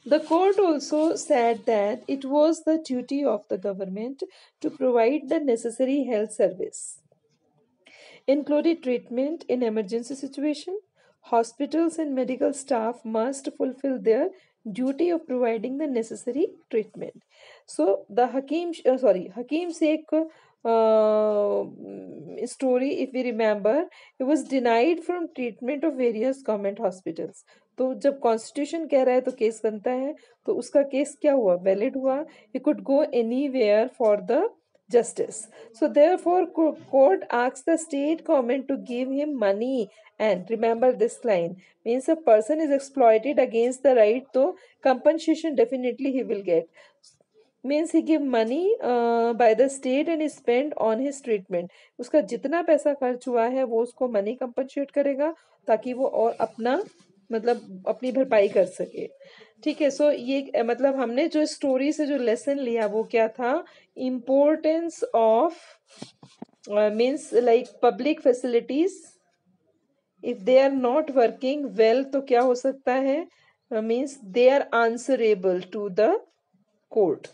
The court also said that it was the duty of the government to provide the necessary health service, including treatment in emergency situation. Hospitals and medical staff must fulfill their duty of providing the necessary treatment. So the Hakim Sheikh story, if we remember, he was denied from treatment of various government hospitals. तो जब constitution कह रहा है तो case बनता है, तो उसका केस क्या हुआ, वैलिड हुआ. He could go anywhere for the justice. So therefore court asks the state government to give him money, and remember this line, means a person is exploited against the right, so compensation definitely he will get. Means he give money by the state and is spent on his treatment. उसका जितना पैसा खर्च हुआ है वो उसको money compensate करेगा, ताकि वो और अपना मतलब अपनी भरपाई कर सके. ठीक है. सो ये मतलब हमने जो स्टोरी से जो लेसन लिया वो क्या था, importance of means like public facilities if they are not working well तो क्या हो सकता है, means they are answerable to the court.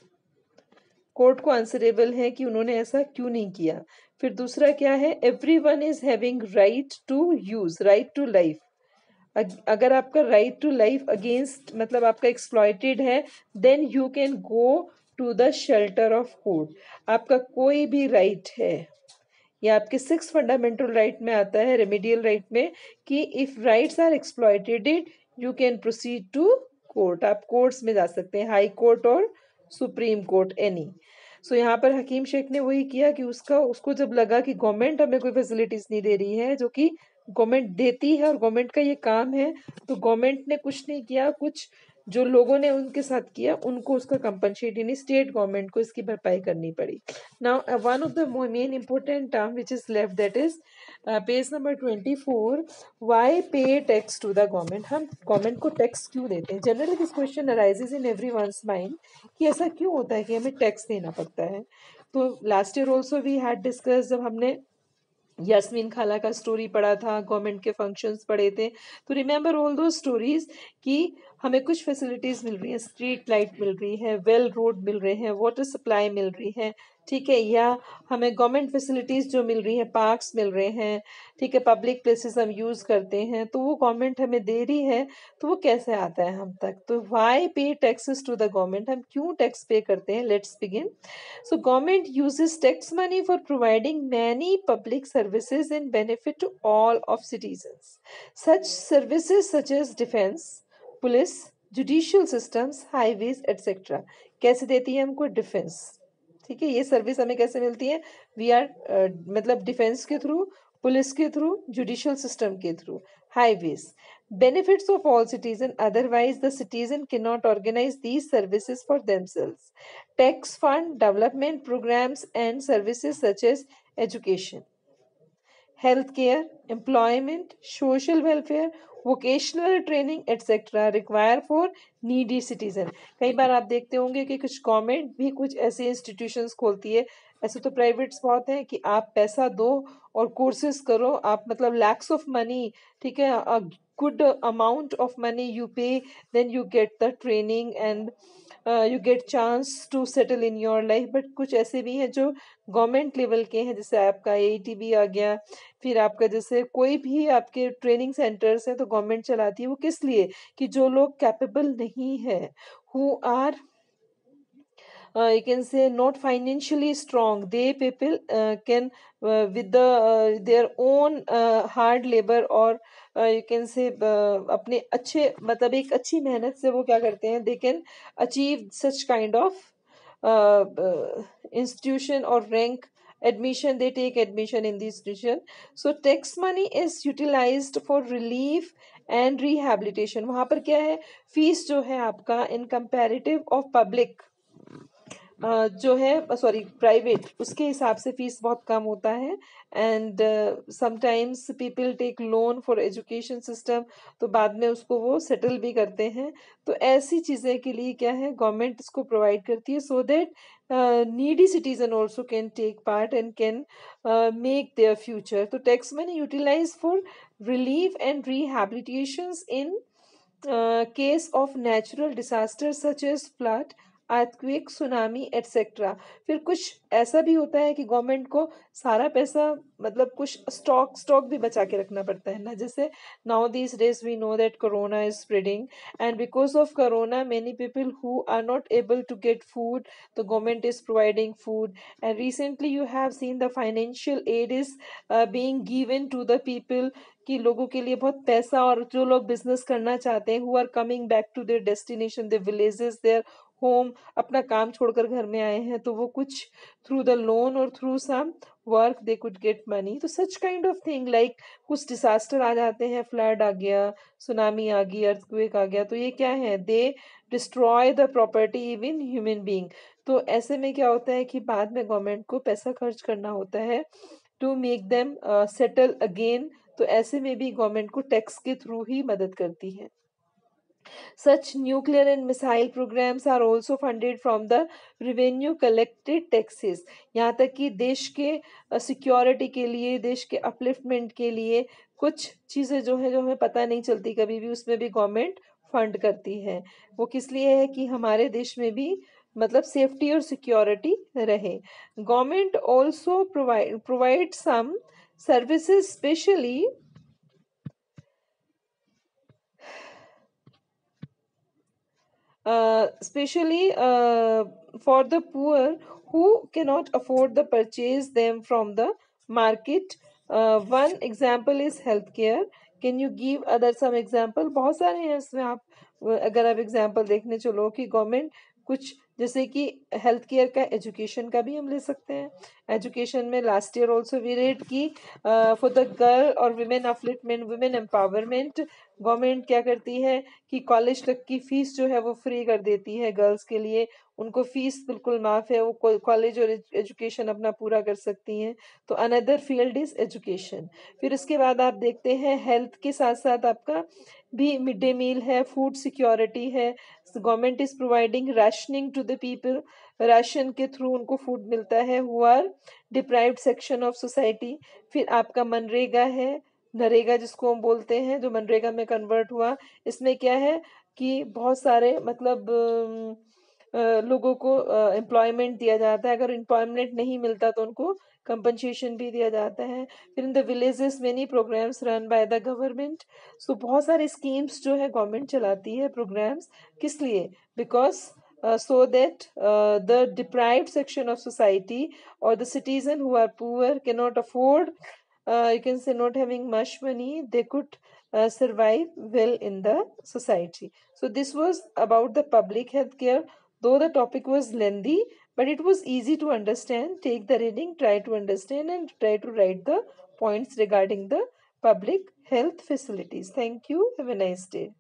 Court को आंसरेबल है कि उन्होंने ऐसा क्यों नहीं किया. फिर दूसरा क्या है, every one is having right to use, right to life. अगर आपका राइट टू लाइफ अगेंस्ट मतलब आपका एक्सप्लॉइटेड है, then you can go to the shelter of court. आपका कोई भी राइट है, ये आपके 6 फंडामेंटल राइट में आता है, रेमेडियल राइट में, कि if rights are exploited you can proceed to court. आप कोर्ट्स में जा सकते हैं, हाई कोर्ट और सुप्रीम कोर्ट एनी. सो यहाँ पर हकीम शेख ने वही किया कि उसको जब लगा कि गवर्नमेंट हमें कोई फैसिलिटीज नहीं दे रही है, जो कि गवर्नमेंट देती है और गवर्नमेंट का ये काम है, तो गवर्नमेंट ने कुछ नहीं किया, कुछ जो लोगों ने उनके साथ किया उनको उसका कंपनसेट, यानी स्टेट गवर्नमेंट को इसकी भरपाई करनी पड़ी. Now one of the main important term which is left, that is page number 24. Why pay tax to the government. हम गवर्नमेंट को टैक्स क्यों देते हैं? Generally this question arises in every one's mind कि ऐसा क्यों होता है कि हमें टैक्स देना पड़ता है. तो last year also we had discuss, जब हमने यास्मीन खाला का स्टोरी पढ़ा था, गवर्नमेंट के फंक्शंस पढ़े थे, तो रिमेंबर ऑल दो स्टोरीज कि हमें कुछ फैसिलिटीज मिल रही है, स्ट्रीट लाइट मिल रही है, वेल रोड मिल रहे हैं, वाटर सप्लाई मिल रही है, ठीक है, या हमें गवर्नमेंट फैसिलिटीज जो मिल रही है, पार्क्स मिल रहे हैं, ठीक है, पब्लिक प्लेसेस हम यूज करते हैं, तो वो गवर्नमेंट हमें दे रही है, तो वो कैसे आता है हम तक. तो वाई पे टैक्सेस टू द गवर्नमेंट, हम क्यों टैक्स पे करते हैं. Let's begin. So government uses tax money for providing many public services in benefit to all of citizens. Such services such as defense, police, judicial systems, highways, etc. कैसे देती है हमको? Defence. ठीक है, ये सर्विस हमें कैसे मिलती है? वी आर मतलब डिफेंस के थ्रू, पुलिस के थ्रू, जुडिशियल सिस्टम के through, highways. Benefits of all citizens, otherwise the citizen cannot organize these services for themselves. Tax fund development programs and services such as education, healthcare, employment, social welfare, vocational training, etc. require for needy citizen. कई बार आप देखते होंगे कि कुछ government भी कुछ ऐसे institutions खोलती है, ऐसे तो प्राइवेट्स बहुत हैं कि आप पैसा दो और कोर्सेज करो, आप मतलब लैक्स ऑफ मनी, ठीक है, good amount of money you pay, then you get the training and you get chance to settle in your life. but कुछ ऐसे भी हैं जो गवर्नमेंट लेवल के हैं, जैसे आपका AITB आ गया, फिर आपका जैसे कोई भी आपके ट्रेनिंग सेंटर्स हैं तो गवर्नमेंट चलाती है. वो किस लिए? कि जो लोग कैपेबल नहीं है, who are you can say not financially strong, they people can with their own hard labor or you can say अपने अच्छे मतलब एक अच्छी मेहनत से वो क्या करते हैं, they can achieve such kind of institution or rank admission, they take admission in the institution. So tax money is utilized for relief and rehabilitation. वहां पर क्या है, फीस जो है आपका in comparative of public जो है सॉरी प्राइवेट, उसके हिसाब से फीस बहुत कम होता है. And sometimes people take loan for education system, तो बाद में उसको वो सेटल भी करते हैं. तो ऐसी चीज़ें के लिए क्या है, गवर्नमेंट इसको प्रोवाइड करती है, so that needy citizen also can take part and can make their future. तो tax money utilise for relief and rehabilitations in case of natural disasters such as flood, earthquake, tsunami etc. फिर कुछ ऐसा भी होता है कि government को सारा पैसा मतलब कुछ स्टॉक भी बचा के रखना पड़ता है ना, जैसे now these days we know that corona is spreading, and because of corona many people who are not able to get food, the government is providing food. And recently you have seen the financial aid is being given to the people, कि लोगों के लिए बहुत पैसा, और जो लोग business करना चाहते हैं who are coming back to their destination, their villages, their home, अपना काम छोड़कर घर में आए हैं, तो वो कुछ थ्रू द लोन और through some work they could get money. तो such kind of thing like कुछ डिसास्टर आ जाते हैं, फ्लड आ गया, सुनामी आ गई, अर्थक्वेक आ गया, तो ये क्या है, दे destroy the property even human being. तो ऐसे में क्या होता है कि बाद में गवर्नमेंट को पैसा खर्च करना होता है to make them settle again. तो ऐसे में भी गवर्नमेंट को टैक्स के थ्रू ही मदद करती है। Such nuclear and missile programs are also funded from the revenue collected taxes। यहाँ तक कि देश के सिक्योरिटी के लिए, देश के अपलिफ्टमेंट के लिए कुछ चीज़ें जो है, जो हमें पता नहीं चलती कभी भी, उसमें भी गवर्नमेंट फंड करती है। वो किस लिए है कि हमारे देश में भी मतलब सेफ्टी और सिक्योरिटी रहे। Government also provide some services especially for the poor who cannot afford the purchase them from the market। One example is healthcare। Can you give other some example? बहुत सारे हैं इसमें, आप अगर आप एग्जाम्पल देखने चलो कि गवर्नमेंट कुछ, जैसे कि हेल्थ केयर का, एजुकेशन का भी हम ले सकते हैं। एजुकेशन में last year also we read की फॉर द गर्ल और women upliftment, women empowerment, government क्या करती है कि कॉलेज तक की फीस जो है वो फ्री कर देती है गर्ल्स के लिए, उनको फीस बिल्कुल माफ है, वो कॉलेज और एजुकेशन अपना पूरा कर सकती हैं। तो अनदर फील्ड इज एजुकेशन। फिर उसके बाद आप देखते हैं हेल्थ के साथ साथ आपका भी मिड डे मील है, फूड सिक्योरिटी है। Government is providing rationing to the people, ration के थ्रू उनको फूड मिलता है who are deprived section of society. फिर आपका मनरेगा है, नरेगा जिसको हम बोलते हैं, जो मनरेगा में कन्वर्ट हुआ। इसमें क्या है कि बहुत सारे मतलब लोगों को एम्प्लॉयमेंट दिया जाता है, अगर एम्प्लॉयमेंट नहीं मिलता तो उनको कंपनसेशन भी दिया जाता है। फिर in the villages many programmes run by the government. So बहुत सारे स्कीम्स जो है गवर्नमेंट चलाती है, प्रोग्राम्स, किस लिए, because so that the deprived section of society or the citizen who are poor cannot afford, you can say not having much money, they could survive well in the society. So this was about the public health care. Though the topic was lengthy, but it was easy to understand. Take the reading, try to understand, and try to write the points regarding the public health facilities. Thank you. Have a nice day.